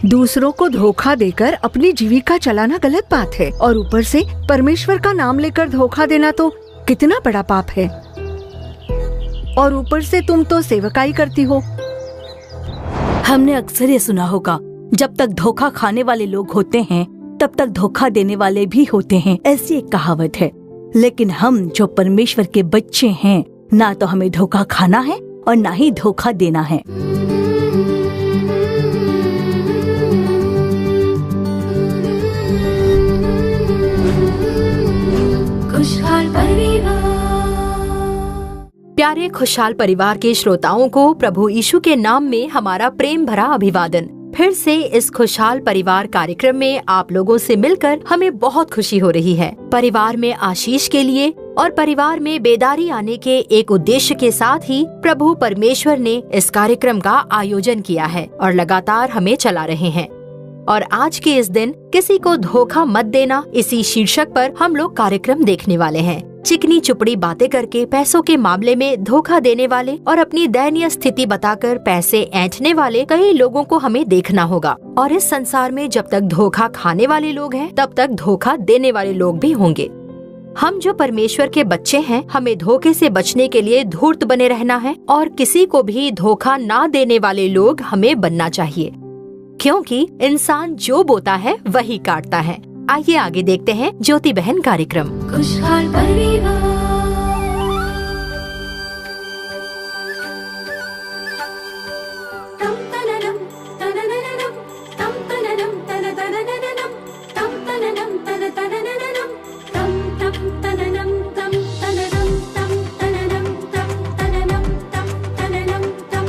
दूसरों को धोखा देकर अपनी जीविका चलाना गलत बात है, और ऊपर से परमेश्वर का नाम लेकर धोखा देना तो कितना बड़ा पाप है। और ऊपर से तुम तो सेवकाई करती हो। हमने अक्सर ये सुना होगा, जब तक धोखा खाने वाले लोग होते हैं तब तक धोखा देने वाले भी होते हैं, ऐसी एक कहावत है। लेकिन हम जो परमेश्वर के बच्चे हैं, ना तो हमें धोखा खाना है और ना ही धोखा देना है। खुशहाल परिवार। प्यारे खुशहाल परिवार के श्रोताओं को प्रभु यीशु के नाम में हमारा प्रेम भरा अभिवादन। फिर से इस खुशहाल परिवार कार्यक्रम में आप लोगों से मिलकर हमें बहुत खुशी हो रही है। परिवार में आशीष के लिए और परिवार में बेदारी आने के एक उद्देश्य के साथ ही प्रभु परमेश्वर ने इस कार्यक्रम का आयोजन किया है और लगातार हमें चला रहे हैं। और आज के इस दिन किसी को धोखा मत देना, इसी शीर्षक पर हम लोग कार्यक्रम देखने वाले हैं। चिकनी चुपड़ी बातें करके पैसों के मामले में धोखा देने वाले और अपनी दयनीय स्थिति बताकर पैसे ऐंठने वाले कई लोगों को हमें देखना होगा। और इस संसार में जब तक धोखा खाने वाले लोग हैं, तब तक धोखा देने वाले लोग भी होंगे। हम जो परमेश्वर के बच्चे हैं, हमें धोखे से बचने के लिए धूर्त बने रहना है और किसी को भी धोखा ना देने वाले लोग हमें बनना चाहिए, क्योंकि इंसान जो बोता है वही काटता है। आइए आगे देखते हैं ज्योति बहन कार्यक्रम। खुशहाल परिवार। तम तननम तननननम तम तननम तनतनननम तम तननम तनतनननम तम तम तननम तम तननम तम तननम तम तननम तम तननम तम।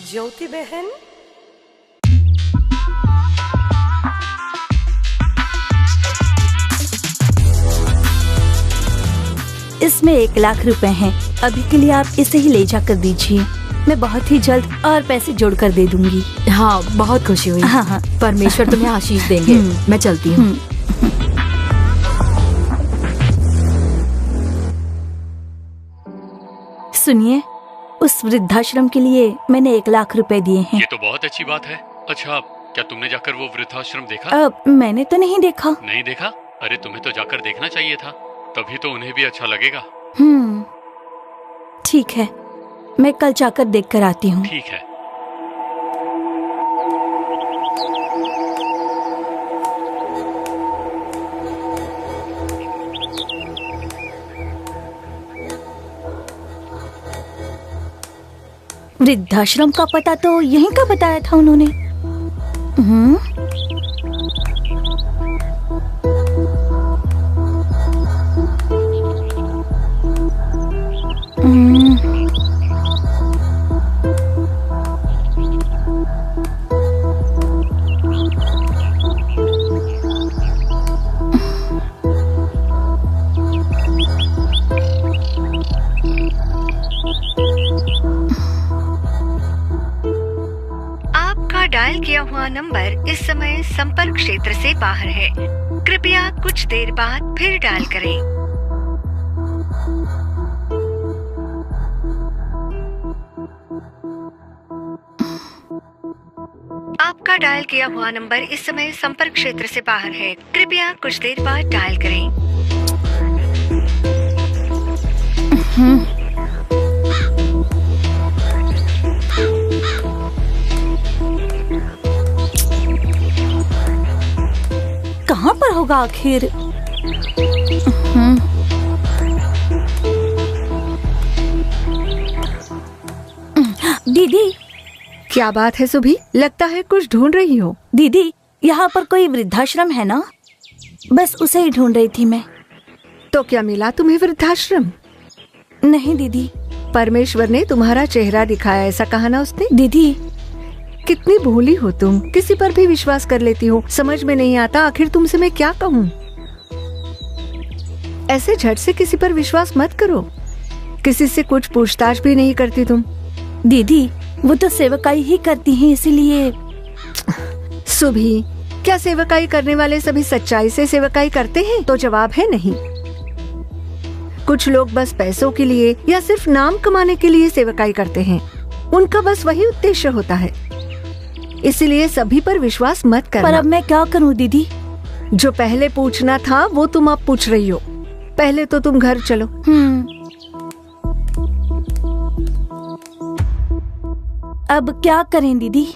ज्योति बहन। इसमें 1 लाख रुपए हैं। अभी के लिए आप इसे ही ले जाकर दीजिए। मैं बहुत ही जल्द और पैसे जोड़कर दे दूंगी। हाँ, बहुत खुशी हुई। हाँ। परमेश्वर तुम्हें आशीष देंगे। मैं चलती हूँ। सुनिए, उस वृद्धाश्रम के लिए मैंने 1 लाख रुपए दिए हैं। ये तो बहुत अच्छी बात है। अच्छा, क्या तुमने जाकर वो वृद्धाश्रम देखा? मैंने तो नहीं देखा। नहीं देखा? अरे तुम्हें तो जाकर देखना चाहिए था, तभी तो उन्हें भी अच्छा लगेगा। ठीक है, मैं कल जाकर देख कर आती हूँ। ठीक है। वृद्धाश्रम का पता तो यहीं का बताया था उन्होंने। डायल किया हुआ नंबर इस समय संपर्क क्षेत्र से बाहर है। कृपया कुछ देर बाद फिर डायल करें। आपका डायल किया हुआ नंबर इस समय संपर्क क्षेत्र से बाहर है। कृपया कुछ देर बाद डायल करें। कहाँ पर होगा आखिर? दीदी, क्या बात है सुभी? लगता है कुछ ढूंढ रही हो। दीदी, यहाँ पर कोई वृद्धाश्रम है ना? बस उसे ही ढूंढ रही थी मैं। तो क्या मिला तुम्हें वृद्धाश्रम? नहीं दीदी। परमेश्वर ने तुम्हारा चेहरा दिखाया, ऐसा कहा ना उसने? दीदी, कितनी भोली हो तुम, किसी पर भी विश्वास कर लेती हो। समझ में नहीं आता आखिर तुमसे मैं क्या कहूँ। ऐसे झट से किसी पर विश्वास मत करो। किसी से कुछ पूछताछ भी नहीं करती तुम। दीदी वो तो सेवकाई ही करती हैं, इसीलिए। सुभी, क्या सेवकाई करने वाले सभी सच्चाई से सेवकाई करते हैं? तो जवाब है नहीं। कुछ लोग बस पैसों के लिए या सिर्फ नाम कमाने के लिए सेवकाई करते हैं। उनका बस वही उद्देश्य होता है, इसीलिए सभी पर विश्वास मत करना। पर अब मैं क्या करूं दीदी? जो पहले पूछना था वो तुम अब पूछ रही हो। पहले तो तुम घर चलो। अब क्या करें दीदी?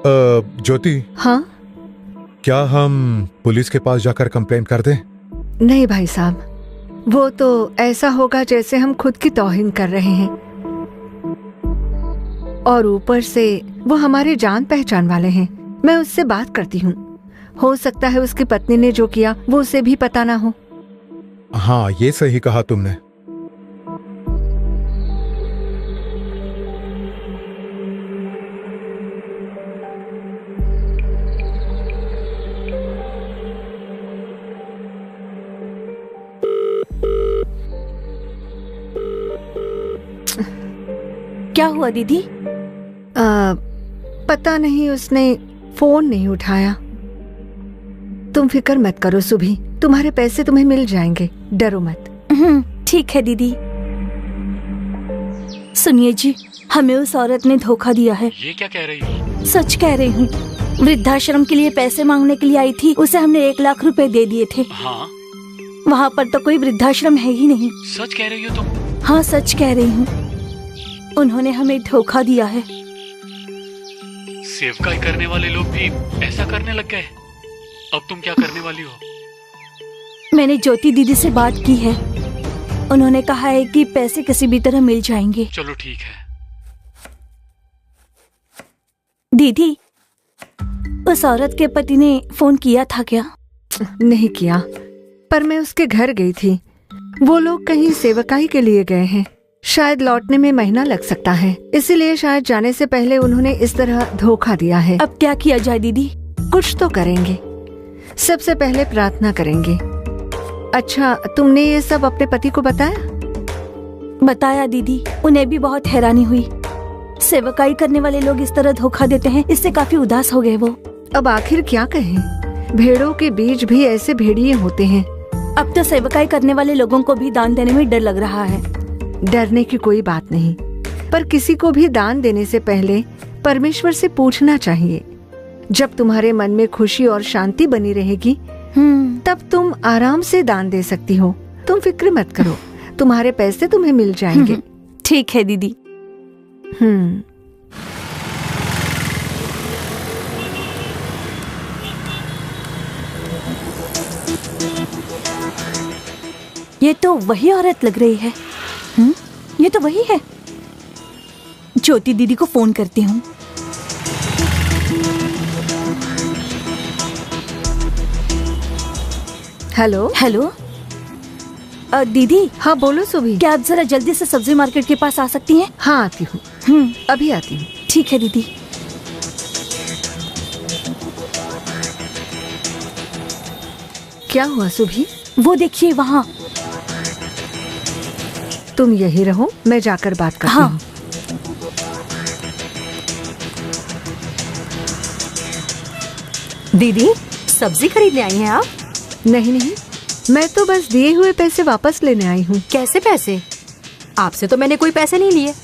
ज्योति, हाँ? क्या हम पुलिस के पास जाकर कंप्लेन कर दें? नहीं भाई साहब, वो तो ऐसा होगा जैसे हम खुद की तौहीन कर रहे हैं, और ऊपर से वो हमारे जान पहचान वाले हैं। मैं उससे बात करती हूँ, हो सकता है उसकी पत्नी ने जो किया वो उसे भी पता ना हो। हाँ, ये सही कहा तुमने। क्या हुआ दीदी? पता नहीं, उसने फोन नहीं उठाया। तुम फिक्र मत करो सुभी, तुम्हारे पैसे तुम्हें मिल जाएंगे, डरो मत। ठीक है दीदी। सुनिए जी, हमें उस औरत ने धोखा दिया है। ये क्या कह रही हो? सच कह रही हूँ। वृद्धाश्रम के लिए पैसे मांगने के लिए आई थी, उसे हमने 1 लाख रुपए दे दिए थे। हाँ? वहाँ पर तो कोई वृद्धाश्रम है ही नहीं। सच कह रही हो तुम? हाँ सच कह रही हूँ, उन्होंने हमें धोखा दिया है। सेवकाई करने वाले लोग भी ऐसा करने लग गए। अब तुम क्या करने वाली हो? मैंने ज्योति दीदी से बात की है, उन्होंने कहा है कि पैसे किसी भी तरह मिल जाएंगे। चलो ठीक है। दीदी, उस औरत के पति ने फोन किया था क्या? नहीं किया, पर मैं उसके घर गई थी। वो लोग कहीं सेवकाई के लिए गए हैं, शायद लौटने में महीना लग सकता है, इसीलिए शायद जाने से पहले उन्होंने इस तरह धोखा दिया है। अब क्या किया जाए दीदी? कुछ तो करेंगे। सबसे पहले प्रार्थना करेंगे। अच्छा, तुमने ये सब अपने पति को बताया? बताया दीदी, उन्हें भी बहुत हैरानी हुई। सेवकाई करने वाले लोग इस तरह धोखा देते हैं, इससे काफी उदास हो गए वो। अब आखिर क्या कहें, भेड़ों के बीच भी ऐसे भेड़िए होते हैं। अब तो सेवकाई करने वाले लोगों को भी दान देने में डर लग रहा है। डरने की कोई बात नहीं, पर किसी को भी दान देने से पहले परमेश्वर से पूछना चाहिए। जब तुम्हारे मन में खुशी और शांति बनी रहेगी, तब तुम आराम से दान दे सकती हो। तुम फिक्र मत करो, तुम्हारे पैसे तुम्हें मिल जाएंगे। ठीक है दीदी। ये तो वही औरत लग रही है। ये तो वही है। ज्योति दीदी को फोन करती हूँ। हेलो हेलो दीदी। हाँ बोलो सुभी। क्या आप जरा जल्दी से सब्जी मार्केट के पास आ सकती हैं? हाँ आती हूँ, अभी आती हूँ। ठीक है दीदी। क्या हुआ सुभी? वो देखिए वहाँ। तुम यही रहो, मैं जाकर बात करती हूँ। हाँ। दीदी, सब्जी खरीदने आई हैं आप? नहीं नहीं, मैं तो बस दिए हुए पैसे वापस लेने आई हूँ। कैसे पैसे? आपसे तो मैंने कोई पैसे नहीं लिए।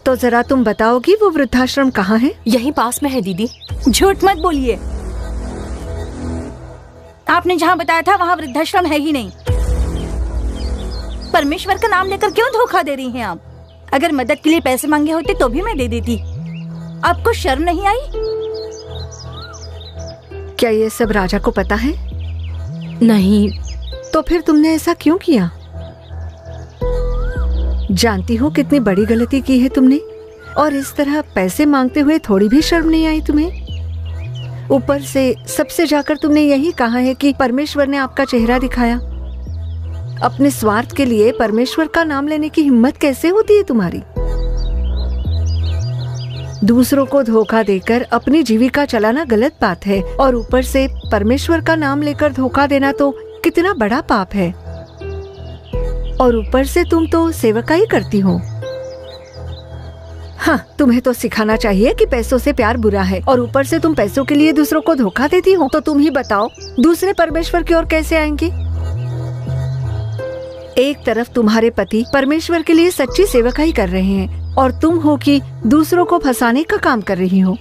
तो जरा तुम बताओगी वो वृद्धाश्रम कहाँ है? यहीं पास में है दीदी। झूठ मत बोलिए, आपने जहाँ बताया था वहाँ वृद्धाश्रम है ही नहीं। परमेश्वर का नाम लेकर क्यों धोखा दे रही हैं आप? अगर मदद के लिए पैसे मांगे होते तो भी मैं दे देती। आपको शर्म नहीं आई? क्या ये सब राजा को पता है? नहीं। तो फिर तुमने ऐसा क्यों किया? जानती हूँ कितनी बड़ी गलती की है तुमने, और इस तरह पैसे मांगते हुए थोड़ी भी शर्म नहीं आई तुम्हें। ऊपर से सबसे जाकर तुमने यही कहा है कि परमेश्वर ने आपका चेहरा दिखाया। अपने स्वार्थ के लिए परमेश्वर का नाम लेने की हिम्मत कैसे होती है तुम्हारी? दूसरों को धोखा देकर अपनी जीविका चलाना गलत बात है, और ऊपर से परमेश्वर का नाम लेकर धोखा देना तो कितना बड़ा पाप है। और ऊपर से तुम तो सेवकाई करती हो। हाँ, तुम्हें तो सिखाना चाहिए कि पैसों से प्यार बुरा है, और ऊपर से तुम पैसों के लिए दूसरों को धोखा देती हो। तो तुम ही बताओ, दूसरे परमेश्वर की ओर कैसे आएंगे? एक तरफ तुम्हारे पति परमेश्वर के लिए सच्ची सेवकाई कर रहे हैं, और तुम हो कि दूसरों को फंसाने का काम कर रही हो।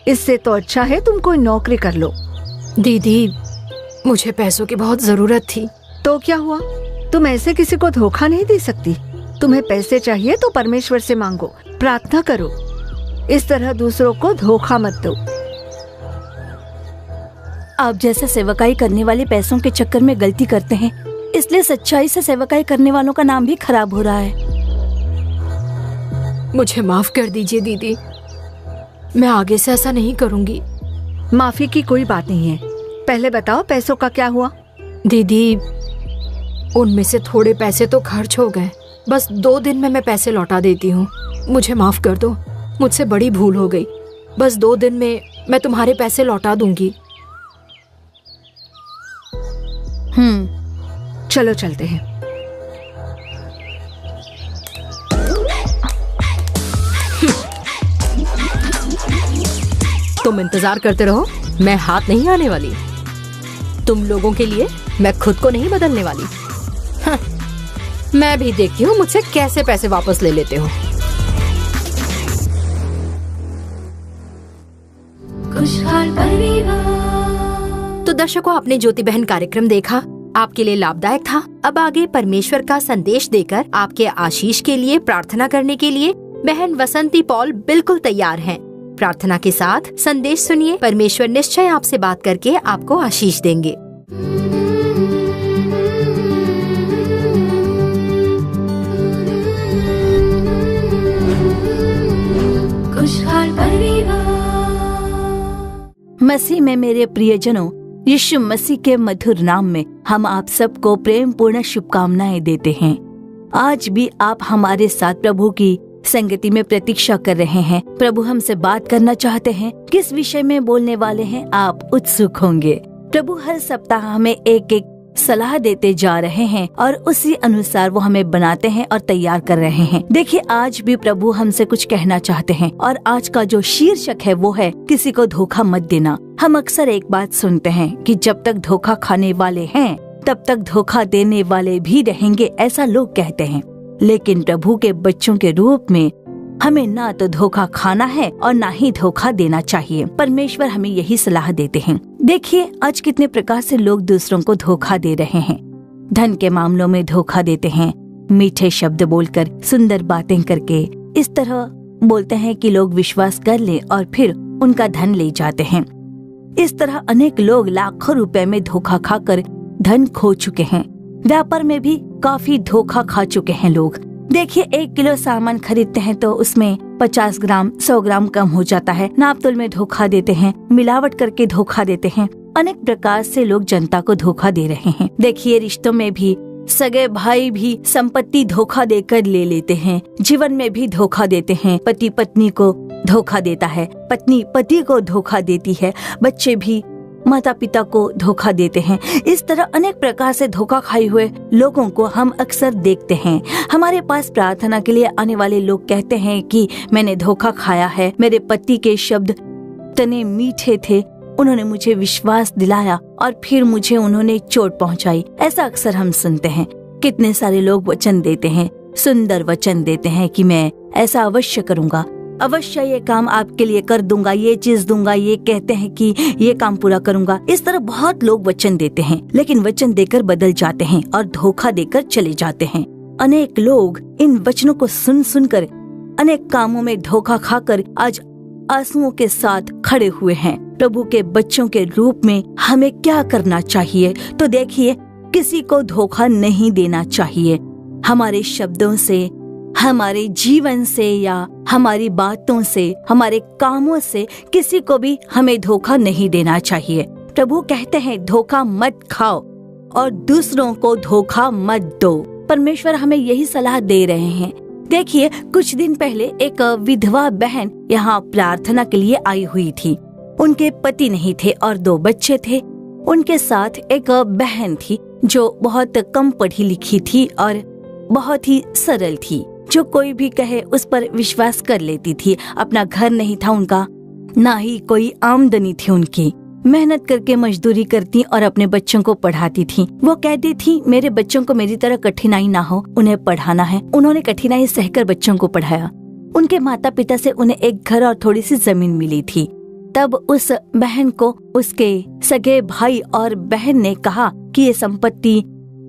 इससे तो अच्छा है तुम कोई नौकरी कर लो। दीदी, मुझे पैसों की बहुत जरूरत थी। तो क्या हुआ? तुम ऐसे किसी को धोखा नहीं दे सकती। तुम्हें पैसे चाहिए तो परमेश्वर से मांगो, प्रार्थना करो। इस तरह दूसरों को धोखा मत दो। आप जैसे सेवकाई करने वाले पैसों के चक्कर में गलती करते हैं, इसलिए सच्चाई से सेवकाई करने वालों का नाम भी खराब हो रहा है। मुझे माफ कर दीजिए दीदी, मैं आगे से ऐसा नहीं करूंगी। माफी की कोई बात नहीं है। पहले बताओ पैसों का क्या हुआ? दीदी, उनमें से थोड़े पैसे तो खर्च हो गए। बस 2 दिन में मैं पैसे लौटा देती हूँ। मुझे माफ कर दो, मुझसे बड़ी भूल हो गई। बस 2 दिन में मैं तुम्हारे पैसे लौटा दूंगी। चलो चलते हैं। तुम इंतजार करते रहो, मैं हाथ नहीं आने वाली। तुम लोगों के लिए मैं खुद को नहीं बदलने वाली। हाँ, मैं भी देखती हूँ मुझसे कैसे पैसे वापस ले लेते हो। खुशहाल परिवार। तो दर्शकों, आपने ज्योति बहन कार्यक्रम देखा, आपके लिए लाभदायक था। अब आगे परमेश्वर का संदेश देकर आपके आशीष के लिए प्रार्थना करने के लिए बहन वसंती पॉल बिल्कुल तैयार हैं। प्रार्थना के साथ संदेश सुनिए। परमेश्वर निश्चय आपसे बात करके आपको आशीष देंगे। खुशहाल परिवार। मसीह में मेरे प्रियजनों, यीशु मसीह के मधुर नाम में हम आप सबको प्रेम पूर्ण शुभकामनाएं देते हैं। आज भी आप हमारे साथ प्रभु की संगति में प्रतीक्षा कर रहे हैं। प्रभु हमसे बात करना चाहते हैं। किस विषय में बोलने वाले हैं, आप उत्सुक होंगे। प्रभु हर सप्ताह हमें एक एक सलाह देते जा रहे हैं, और उसी अनुसार वो हमें बनाते हैं और तैयार कर रहे हैं। देखिए, आज भी प्रभु हमसे कुछ कहना चाहते हैं, और आज का जो शीर्षक है वो है किसी को धोखा मत देना। हम अक्सर एक बात सुनते हैं कि जब तक धोखा खाने वाले हैं तब तक धोखा देने वाले भी रहेंगे, ऐसा लोग कहते हैं। लेकिन प्रभु के बच्चों के रूप में हमें ना तो धोखा खाना है और ना ही धोखा देना चाहिए। परमेश्वर हमें यही सलाह देते हैं। देखिए, आज कितने प्रकार से लोग दूसरों को धोखा दे रहे हैं। धन के मामलों में धोखा देते हैं, मीठे शब्द बोलकर, सुंदर बातें करके। इस तरह बोलते हैं कि लोग विश्वास कर लें और फिर उनका धन ले जाते हैं। इस तरह अनेक लोग लाखों रुपए में धोखा खाकर धन खो चुके हैं। व्यापार में भी काफी धोखा खा चुके हैं लोग। देखिए, 1 किलो सामान खरीदते हैं तो उसमें 50 ग्राम 100 ग्राम कम हो जाता है। नापतोल में धोखा देते हैं, मिलावट करके धोखा देते हैं। अनेक प्रकार से लोग जनता को धोखा दे रहे हैं। देखिए, रिश्तों में भी सगे भाई भी संपत्ति धोखा देकर ले लेते हैं। जीवन में भी धोखा देते हैं। पति पत्नी को धोखा देता है, पत्नी पति को धोखा देती है, बच्चे भी माता पिता को धोखा देते हैं। इस तरह अनेक प्रकार से धोखा खाए हुए लोगों को हम अक्सर देखते हैं। हमारे पास प्रार्थना के लिए आने वाले लोग कहते हैं कि मैंने धोखा खाया है, मेरे पति के शब्द इतने मीठे थे, उन्होंने मुझे विश्वास दिलाया और फिर मुझे उन्होंने चोट पहुंचाई। ऐसा अक्सर हम सुनते हैं। कितने सारे लोग वचन देते हैं, सुंदर वचन देते हैं कि मैं ऐसा अवश्य करूंगा, अवश्य ये काम आपके लिए कर दूंगा, ये चीज दूंगा, ये कहते हैं कि ये काम पूरा करूंगा। इस तरह बहुत लोग वचन देते हैं, लेकिन वचन देकर बदल जाते हैं और धोखा देकर चले जाते हैं। अनेक लोग इन वचनों को सुन सुनकर अनेक कामों में धोखा खाकर आज आंसुओं के साथ खड़े हुए हैं। प्रभु के बच्चों के रूप में हमें क्या करना चाहिए? तो देखिए, किसी को धोखा नहीं देना चाहिए। हमारे शब्दों से, हमारे जीवन से या हमारी बातों से, हमारे कामों से किसी को भी हमें धोखा नहीं देना चाहिए। प्रभु कहते हैं धोखा मत खाओ और दूसरों को धोखा मत दो। परमेश्वर हमें यही सलाह दे रहे हैं। देखिए, कुछ दिन पहले एक विधवा बहन यहाँ प्रार्थना के लिए आई हुई थी। उनके पति नहीं थे और 2 बच्चे थे। उनके साथ एक बहन थी जो बहुत कम पढ़ी लिखी थी और बहुत ही सरल थी, जो कोई भी कहे उस पर विश्वास कर लेती थी। अपना घर नहीं था उनका, ना ही कोई आमदनी थी उनकी। मेहनत करके मजदूरी करती और अपने बच्चों को पढ़ाती थी। वो कहती थी मेरे बच्चों को मेरी तरह कठिनाई ना हो, उन्हें पढ़ाना है। उन्होंने कठिनाई सहकर बच्चों को पढ़ाया। उनके माता पिता से उन्हें एक घर और थोड़ी सी जमीन मिली थी। तब उस बहन को उसके सगे भाई और बहन ने कहा कि ये संपत्ति,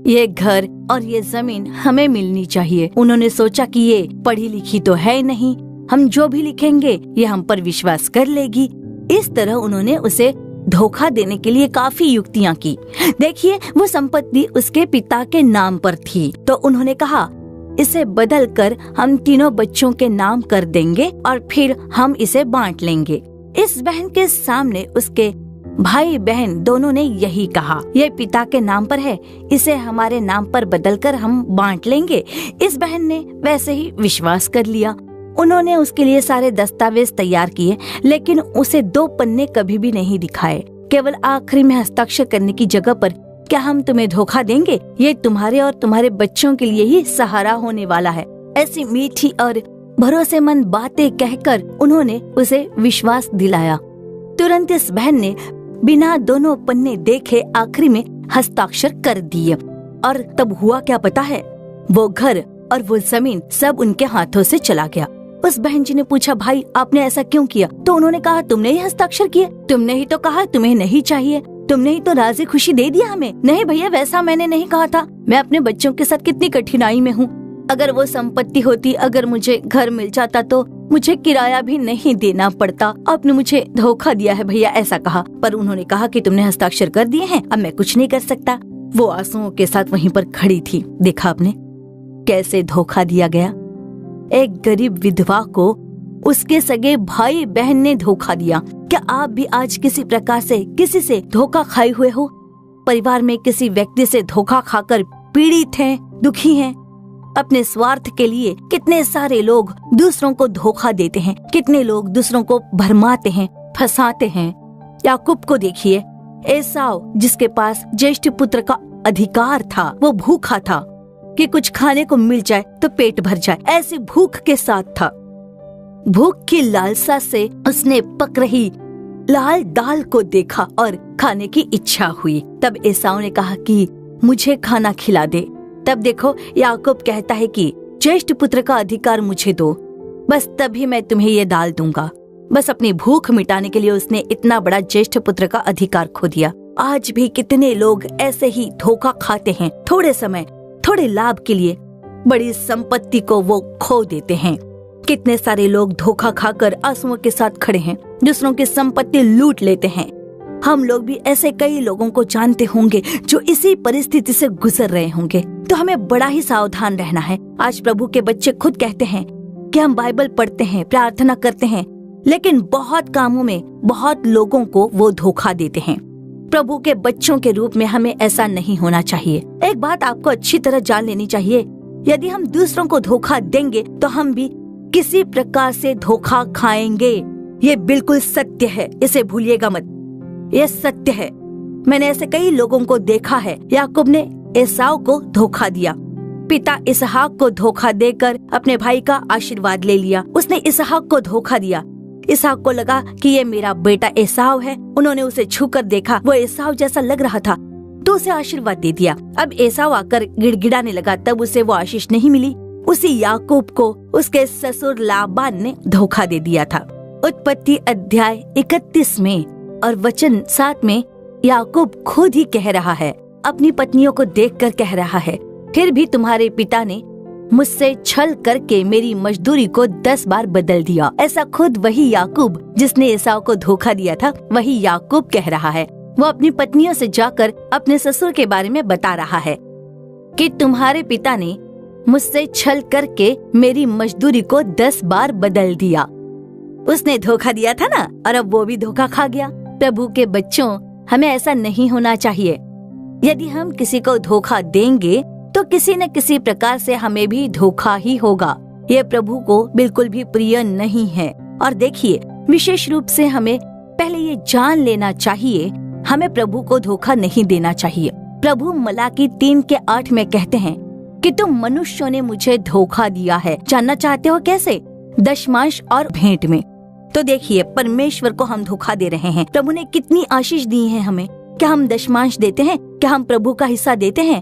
ये घर और ये जमीन हमें मिलनी चाहिए। उन्होंने सोचा कि ये पढ़ी लिखी तो है नहीं, हम जो भी लिखेंगे ये हम पर विश्वास कर लेगी। इस तरह उन्होंने उसे धोखा देने के लिए काफी युक्तियां की। देखिए, वो संपत्ति उसके पिता के नाम पर थी, तो उन्होंने कहा इसे बदल कर हम तीनों बच्चों के नाम कर देंगे और फिर हम इसे बांट लेंगे। इस बहन के सामने उसके भाई बहन दोनों ने यही कहा, ये पिता के नाम पर है, इसे हमारे नाम पर बदलकर हम बांट लेंगे। इस बहन ने वैसे ही विश्वास कर लिया। उन्होंने उसके लिए सारे दस्तावेज तैयार किए, लेकिन उसे 2 पन्ने कभी भी नहीं दिखाए। केवल आखिरी में हस्ताक्षर करने की जगह पर क्या हम तुम्हें धोखा देंगे, ये तुम्हारे और तुम्हारे बच्चों के लिए ही सहारा होने वाला है। ऐसी मीठी और भरोसेमंद बातें कहकर उन्होंने उसे विश्वास दिलाया। तुरंत इस बहन ने बिना दोनों पन्ने देखे आखिरी में हस्ताक्षर कर दिए। और तब हुआ क्या पता है, वो घर और वो जमीन सब उनके हाथों से चला गया। उस बहन जी ने पूछा, भाई आपने ऐसा क्यों किया? तो उन्होंने कहा, तुमने ही हस्ताक्षर किए, तुमने ही तो कहा तुम्हें नहीं चाहिए, तुमने ही तो राजी खुशी दे दिया हमें। नहीं भैया, वैसा मैंने नहीं कहा था। मैं अपने बच्चों के साथ कितनी कठिनाई में हूँ। अगर वो संपत्ति होती, अगर मुझे घर मिल जाता तो मुझे किराया भी नहीं देना पड़ता। आपने मुझे धोखा दिया है भैया, ऐसा कहा। पर उन्होंने कहा कि तुमने हस्ताक्षर कर दिए हैं, अब मैं कुछ नहीं कर सकता। वो आंसुओं के साथ वहीं पर खड़ी थी। देखा आपने कैसे धोखा दिया गया। एक गरीब विधवा को उसके सगे भाई बहन ने धोखा दिया। क्या आप भी आज किसी प्रकार से किसी से धोखा खाए हुए हो? परिवार में किसी व्यक्ति से धोखा खाकर पीड़ित हैं, दुखी हैं। अपने स्वार्थ के लिए कितने सारे लोग दूसरों को धोखा देते हैं, कितने लोग दूसरों को भरमाते हैं, फंसाते हैं। याकूब को देखिए, एसाव जिसके पास ज्येष्ठ पुत्र का अधिकार था, वो भूखा था कि कुछ खाने को मिल जाए तो पेट भर जाए, ऐसी भूख के साथ था। भूख की लालसा से उसने पक रही लाल दाल को देखा और खाने की इच्छा हुई। तब एसाव ने कहा कि मुझे खाना खिला दे। तब देखो, याकूब कहता है कि ज्येष्ठ पुत्र का अधिकार मुझे दो, बस तभी मैं तुम्हें ये दाल दूंगा। बस अपनी भूख मिटाने के लिए उसने इतना बड़ा ज्येष्ठ पुत्र का अधिकार खो दिया। आज भी कितने लोग ऐसे ही धोखा खाते हैं। थोड़े समय, थोड़े लाभ के लिए बड़ी संपत्ति को वो खो देते हैं। कितने सारे लोग धोखा खाकर आंसुओं के साथ खड़े हैं, दूसरों की संपत्ति लूट लेते हैं। हम लोग भी ऐसे कई लोगों को जानते होंगे जो इसी परिस्थिति से गुजर रहे होंगे। तो हमें बड़ा ही सावधान रहना है। आज प्रभु के बच्चे खुद कहते हैं कि हम बाइबल पढ़ते हैं, प्रार्थना करते हैं, लेकिन बहुत कामों में बहुत लोगों को वो धोखा देते हैं। प्रभु के बच्चों के रूप में हमें ऐसा नहीं होना चाहिए। एक बात आपको अच्छी तरह जान लेनी चाहिए, यदि हम दूसरों को धोखा देंगे तो हम भी किसी प्रकार से धोखा खाएंगे। ये बिल्कुल सत्य है, इसे भूलिएगा मत। ये सत्य है। मैंने ऐसे कई लोगों को देखा है। याकूब ने एसाव को धोखा दिया। पिता इसहाक को धोखा देकर अपने भाई का आशीर्वाद ले लिया। उसने इसहाक को धोखा दिया। इसहाक को लगा कि ये मेरा बेटा एसाव है। उन्होंने उसे छूकर देखा, वो एसाव जैसा लग रहा था, तो उसे आशीर्वाद दे दिया। अब एसाव आकर गिड़गिड़ाने लगा, तब उसे वो आशीष नहीं मिली। उसी याकूब को उसके ससुर लाबान ने धोखा दे दिया था। उत्पत्ति अध्याय 31 में और वचन 7 में याकूब खुद ही कह रहा है, अपनी पत्नियों को देखकर कह रहा है, फिर भी तुम्हारे पिता ने मुझसे छल करके मेरी मजदूरी को 10 बार बदल दिया। ऐसा खुद वही याकूब जिसने एसाव को धोखा दिया था, वही याकूब कह रहा है। वो अपनी पत्नियों से जाकर अपने ससुर के बारे में बता रहा है कि तुम्हारे पिता ने मुझसे छल करके मेरी मजदूरी को 10 बार बदल दिया। उसने धोखा दिया था ना, और अब वो भी धोखा खा गया। प्रभु के बच्चों, हमें ऐसा नहीं होना चाहिए। यदि हम किसी को धोखा देंगे तो किसी न किसी प्रकार से हमें भी धोखा ही होगा। ये प्रभु को बिल्कुल भी प्रिय नहीं है। और देखिए, विशेष रूप से हमें पहले ये जान लेना चाहिए, हमें प्रभु को धोखा नहीं देना चाहिए। प्रभु मलाकी 3:8 में कहते हैं कि तुम मनुष्यों ने मुझे धोखा दिया है। जानना चाहते हो कैसे? दशमांश और भेंट में। तो देखिए, परमेश्वर को हम धोखा दे रहे हैं। प्रभु ने कितनी आशीष दी है हमें। क्या हम दशमांश देते हैं? क्या हम प्रभु का हिस्सा देते हैं?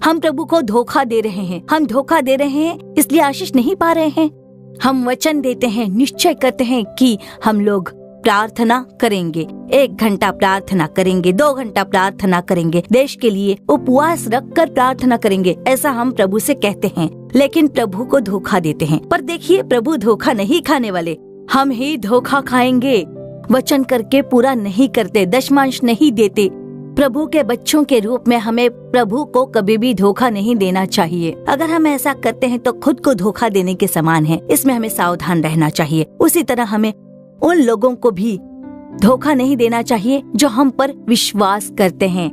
हम प्रभु को धोखा दे रहे हैं। हम धोखा दे रहे हैं, इसलिए आशीष नहीं पा रहे हैं। हम वचन देते हैं, निश्चय करते हैं कि हम लोग प्रार्थना करेंगे, 1 घंटा प्रार्थना करेंगे, 2 घंटा प्रार्थना करेंगे, देश के लिए उपवास रखकर प्रार्थना करेंगे, ऐसा हम प्रभु से कहते हैं, लेकिन प्रभु को धोखा देते हैं। पर देखिए, प्रभु धोखा नहीं खाने वाले, हम ही धोखा खाएंगे। वचन करके पूरा नहीं करते, दशमांश नहीं देते। प्रभु के बच्चों के रूप में हमें प्रभु को कभी भी धोखा नहीं देना चाहिए। अगर हम ऐसा करते हैं तो खुद को धोखा देने के समान है। इसमें हमें सावधान रहना चाहिए। उसी तरह हमें उन लोगों को भी धोखा नहीं देना चाहिए जो हम पर विश्वास करते हैं।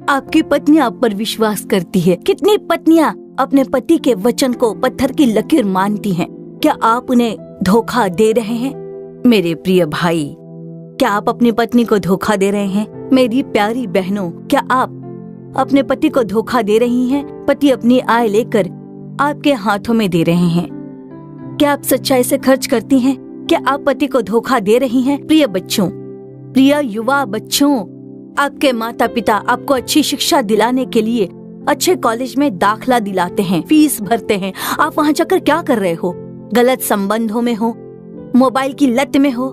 आपकी पत्नी आप पर विश्वास करती है। कितनी पत्नियां अपने पति के वचन को पत्थर की लकीर मानती हैं? क्या आप उन्हें धोखा दे रहे हैं? मेरे प्रिय भाई, क्या आप अपनी पत्नी को धोखा दे रहे हैं? मेरी प्यारी बहनों, क्या आप अपने पति को धोखा दे रही हैं? पति अपनी आय लेकर आपके हाथों में दे रहे हैं। क्या आप सच्चाई से खर्च करती हैं? क्या आप पति को धोखा दे रही हैं? प्रिय बच्चों, प्रिय युवा बच्चों, आपके माता पिता आपको अच्छी शिक्षा दिलाने के लिए अच्छे कॉलेज में दाखला दिलाते हैं, फीस भरते हैं। आप वहाँ जाकर क्या कर रहे हो? गलत संबंधों में हो, मोबाइल की लत में हो,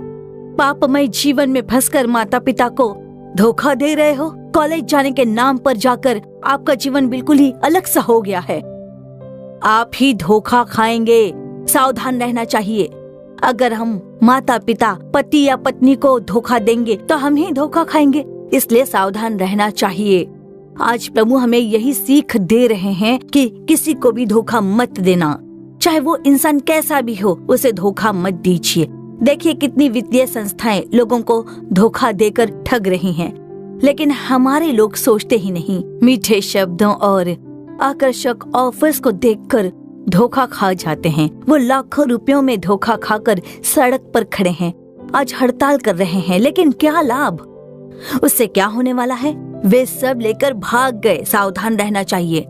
पापमय जीवन में फंसकर माता पिता को धोखा दे रहे हो। कॉलेज जाने के नाम पर जाकर आपका जीवन बिल्कुल ही अलग सा हो गया है। आप ही धोखा खाएंगे। सावधान रहना चाहिए। अगर हम माता पिता, पति या पत्नी को धोखा देंगे तो हम ही धोखा खाएंगे। इसलिए सावधान रहना चाहिए। आज प्रभु हमें यही सीख दे रहे हैं कि किसी को भी धोखा मत देना, चाहे वो इंसान कैसा भी हो, उसे धोखा मत दीजिए। देखिए, कितनी वित्तीय संस्थाएं लोगों को धोखा देकर ठग रही हैं, लेकिन हमारे लोग सोचते ही नहीं। मीठे शब्दों और आकर्षक ऑफर्स को देखकर धोखा खा जाते हैं। वो लाखों रुपयों में धोखा खाकर सड़क पर खड़े हैं, आज हड़ताल कर रहे हैं, लेकिन क्या लाभ? उससे क्या होने वाला है? वे सब लेकर भाग गए। सावधान रहना चाहिए।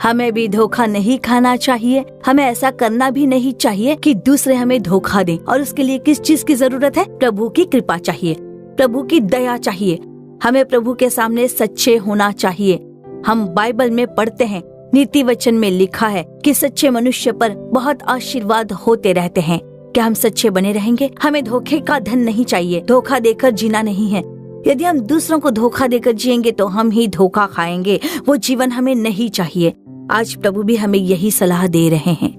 हमें भी धोखा नहीं खाना चाहिए। हमें ऐसा करना भी नहीं चाहिए कि दूसरे हमें धोखा दें। और उसके लिए किस चीज की जरूरत है? प्रभु की कृपा चाहिए, प्रभु की दया चाहिए। हमें प्रभु के सामने सच्चे होना चाहिए। हम बाइबल में पढ़ते हैं, नीति वचन में लिखा है कि सच्चे मनुष्य पर बहुत आशीर्वाद होते रहते हैं। क्या हम सच्चे बने रहेंगे? हमें धोखे का धन नहीं चाहिए। धोखा देकर जीना नहीं है। यदि हम दूसरों को धोखा देकर जिएंगे तो हम ही धोखा खाएंगे। वो जीवन हमें नहीं चाहिए। आज प्रभु भी हमें यही सलाह दे रहे हैं।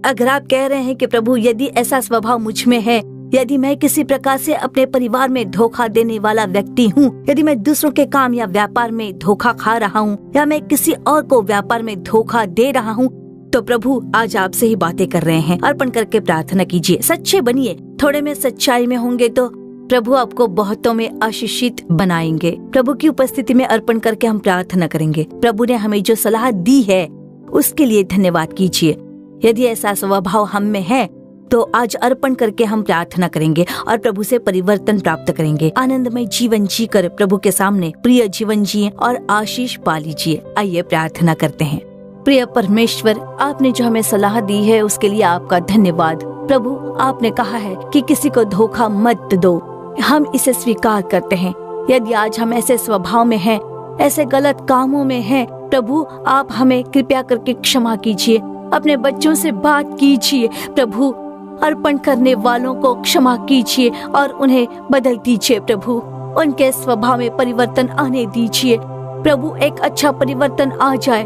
अगर आप कह रहे हैं कि प्रभु, यदि ऐसा स्वभाव मुझ में है, यदि मैं किसी प्रकार से अपने परिवार में धोखा देने वाला व्यक्ति हूँ, यदि मैं दूसरों के काम या व्यापार में धोखा खा रहा हूँ, या मैं किसी और को व्यापार में धोखा दे रहा हूँ, तो प्रभु आज आपसे ही बातें कर रहे हैं। अर्पण करके प्रार्थना कीजिए। सच्चे बनिए। थोड़े में सच्चाई में होंगे तो प्रभु आपको बहुतों में आशीषित बनाएंगे। प्रभु की उपस्थिति में अर्पण करके हम प्रार्थना करेंगे। प्रभु ने हमें जो सलाह दी है उसके लिए धन्यवाद कीजिए। यदि ऐसा स्वभाव हम में है तो आज अर्पण करके हम प्रार्थना करेंगे और प्रभु से परिवर्तन प्राप्त करेंगे। आनंदमय जीवन जीकर प्रभु के सामने प्रिय जीवन जिए और आशीष पा लीजिए। आइए प्रार्थना करते हैं। प्रिय परमेश्वर, आपने जो हमें सलाह दी है उसके लिए आपका धन्यवाद। प्रभु, आपने कहा है कि किसी को धोखा मत दो। हम इसे स्वीकार करते हैं। यदि आज हम ऐसे स्वभाव में हैं, ऐसे गलत कामों में हैं, प्रभु आप हमें कृपया करके क्षमा कीजिए। अपने बच्चों से बात कीजिए। प्रभु, अर्पण करने वालों को क्षमा कीजिए और उन्हें बदल दीजिए। प्रभु, उनके स्वभाव में परिवर्तन आने दीजिए। प्रभु, एक अच्छा परिवर्तन आ जाए।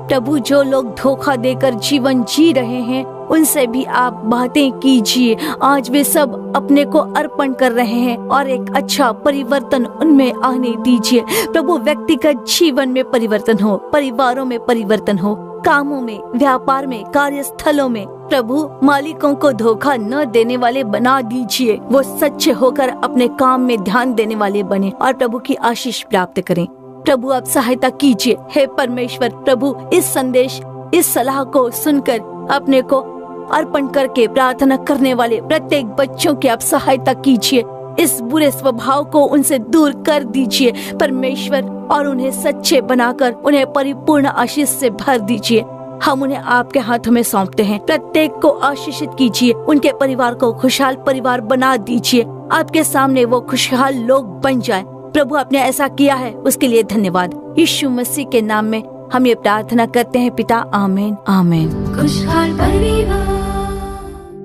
प्रभु, जो लोग धोखा देकर जीवन जी रहे हैं उनसे भी आप बातें कीजिए। आज वे सब अपने को अर्पण कर रहे हैं और एक अच्छा परिवर्तन उनमें आने दीजिए। प्रभु, व्यक्तिगत जीवन में परिवर्तन हो, परिवारों में परिवर्तन हो, कामों में, व्यापार में, कार्यस्थलों में प्रभु मालिकों को धोखा न देने वाले बना दीजिए। वो सच्चे होकर अपने काम में ध्यान देने वाले बने और प्रभु की आशीष प्राप्त करें। प्रभु आप सहायता कीजिए। हे परमेश्वर, प्रभु इस संदेश, इस सलाह को सुनकर अपने को अर्पण करके प्रार्थना करने वाले प्रत्येक बच्चों की आप सहायता कीजिए। इस बुरे स्वभाव को उनसे दूर कर दीजिए परमेश्वर, और उन्हें सच्चे बनाकर उन्हें परिपूर्ण आशीष से भर दीजिए। हम उन्हें आपके हाथों में सौंपते हैं। प्रत्येक को आशीषित कीजिए, उनके परिवार को खुशहाल परिवार बना दीजिए। आपके सामने वो खुशहाल लोग बन जाएं। प्रभु आपने ऐसा किया है, उसके लिए धन्यवाद। यीशु मसीह के नाम में हम ये प्रार्थना करते हैं पिता, आमीन आमीन। खुशहाल परिवार।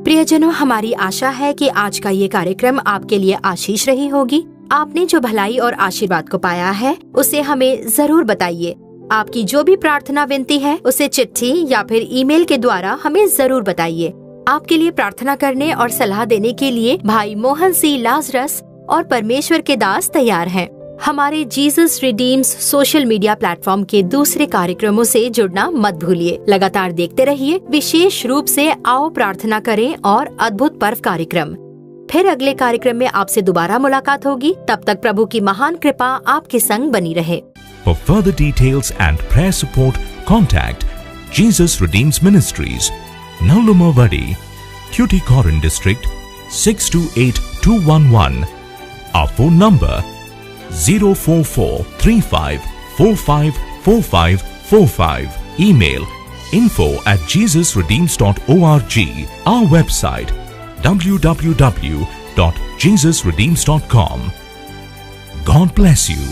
प्रियजनों, हमारी आशा है कि आज का ये कार्यक्रम आपके लिए आशीष रही होगी। आपने जो भलाई और आशीर्वाद को पाया है उसे हमें जरूर बताइए। आपकी जो भी प्रार्थना विनती है उसे चिट्ठी या फिर ईमेल के द्वारा हमें जरूर बताइए। आपके लिए प्रार्थना करने और सलाह देने के लिए भाई मोहन सी लाजरस और परमेश्वर के दास तैयार हैं। हमारे Jesus redeems social media platform के दूसरे कार्यक्रमों से जुड़ना मत भूलिए। लगातार देखते रहिए, विशेष रूप से आओ प्रार्थना करें और अद्भुत पर्व कार्यक्रम। फिर अगले कार्यक्रम में आपसे दोबारा मुलाकात होगी। तब तक प्रभु की महान कृपा आपके संग बनी रहे। For further details and prayer support, contact Jesus Redeems Ministries, Nallumavadi, Tuticorin District, 628211. Our phone number 04435454545. Email info@jesusredeems.org. Our website www.jesusredeems.com. God bless you.